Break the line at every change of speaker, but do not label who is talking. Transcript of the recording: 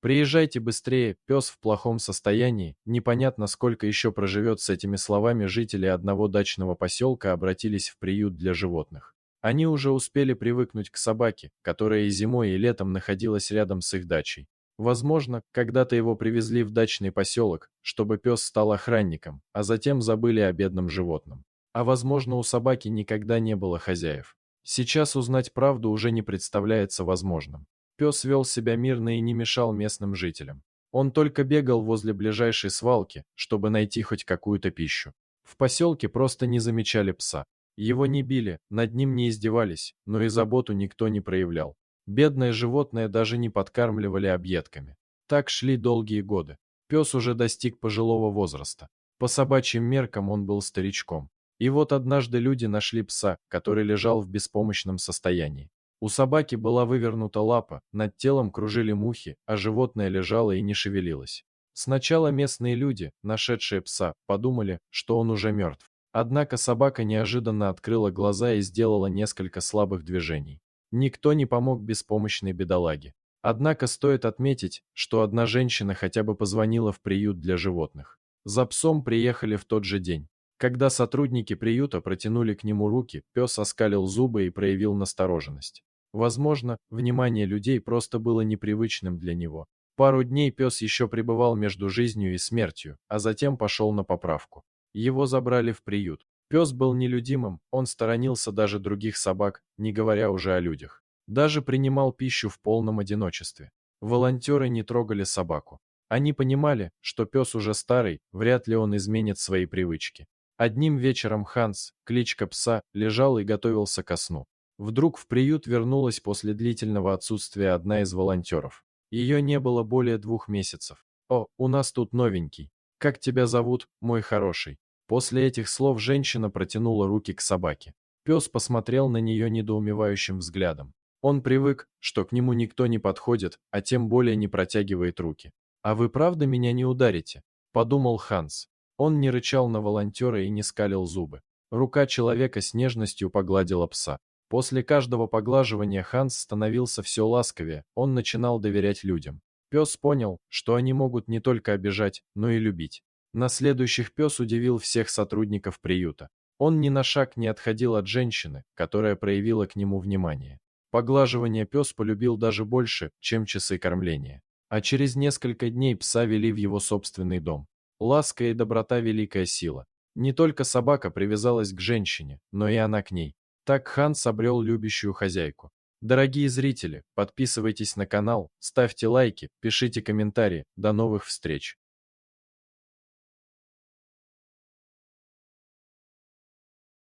«Приезжайте быстрее, пес в плохом состоянии». Непонятно, сколько еще проживет. С этими словами жители одного дачного поселка обратились в приют для животных. Они уже успели привыкнуть к собаке, которая и зимой, и летом находилась рядом с их дачей. Возможно, когда-то его привезли в дачный поселок, чтобы пес стал охранником, а затем забыли о бедном животном. А возможно, у собаки никогда не было хозяев. Сейчас узнать правду уже не представляется возможным. Пес вел себя мирно и не мешал местным жителям. Он только бегал возле ближайшей свалки, чтобы найти хоть какую-то пищу. В поселке просто не замечали пса. Его не били, над ним не издевались, но и заботу никто не проявлял. Бедное животное даже не подкармливали объедками. Так шли долгие годы. Пес уже достиг пожилого возраста. По собачьим меркам он был старичком. И вот однажды люди нашли пса, который лежал в беспомощном состоянии. У собаки была вывернута лапа, над телом кружили мухи, а животное лежало и не шевелилось. Сначала местные люди, нашедшие пса, подумали, что он уже мертв. Однако собака неожиданно открыла глаза и сделала несколько слабых движений. Никто не помог беспомощной бедолаге. Однако стоит отметить, что одна женщина хотя бы позвонила в приют для животных. За псом приехали в тот же день. Когда сотрудники приюта протянули к нему руки, пес оскалил зубы и проявил настороженность. Возможно, внимание людей просто было непривычным для него. Пару дней пес еще пребывал между жизнью и смертью, а затем пошел на поправку. Его забрали в приют. Пес был нелюдимым, он сторонился даже других собак, не говоря уже о людях. Даже принимал пищу в полном одиночестве. Волонтеры не трогали собаку. Они понимали, что пес уже старый, вряд ли он изменит свои привычки. Одним вечером Ханс, кличка пса, лежал и готовился ко сну. Вдруг в приют вернулась после длительного отсутствия одна из волонтеров. Ее не было более 2 месяцев. «О, у нас тут новенький. Как тебя зовут, мой хороший?» После этих слов женщина протянула руки к собаке. Пес посмотрел на нее недоумевающим взглядом. Он привык, что к нему никто не подходит, а тем более не протягивает руки. «А вы правда меня не ударите?» – подумал Ханс. Он не рычал на волонтера и не скалил зубы. Рука человека с нежностью погладила пса. После каждого поглаживания Ханс становился все ласковее, он начинал доверять людям. Пес понял, что они могут не только обижать, но и любить. На следующих пес удивил всех сотрудников приюта. Он ни на шаг не отходил от женщины, которая проявила к нему внимание. Поглаживание пес полюбил даже больше, чем часы кормления. А через несколько дней пса вели в его собственный дом. Ласка и доброта – великая сила. Не только собака привязалась к женщине, но и она к ней. Так Ханс обрел любящую хозяйку. Дорогие зрители, подписывайтесь на канал, ставьте лайки, пишите комментарии. До новых встреч!